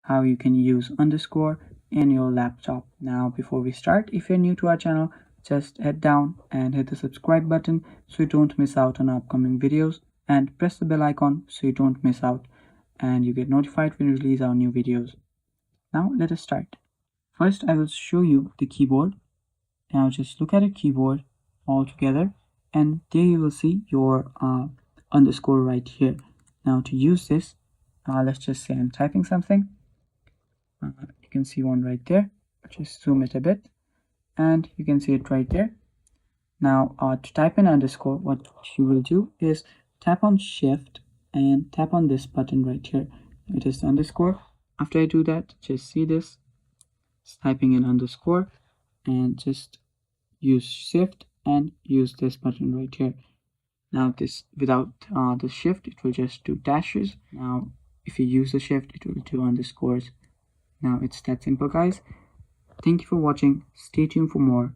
how you can use underscore in your laptop. Now, before we start, if you're new to our channel, just head down and hit the subscribe button so you don't miss out on upcoming videos, and press the bell icon so you don't miss out and you get notified when we release our new videos. Now let us start. First, I will show you the keyboard. Now just look at a keyboard all together, and there you will see your underscore right here. Now to use this, let's just say I'm typing something. You can see one right there. Just zoom it a bit and you can see it right there. Now to type in underscore, what you will do is tap on shift and tap on this button right here. It is the underscore. After I do that, just see this, it's typing in underscore, and just use shift and use this button right here. Now this, without the shift, it will just do dashes. Now if you use the shift, it will do underscores. Now it's that simple, guys. Thank you for watching. Stay tuned for more.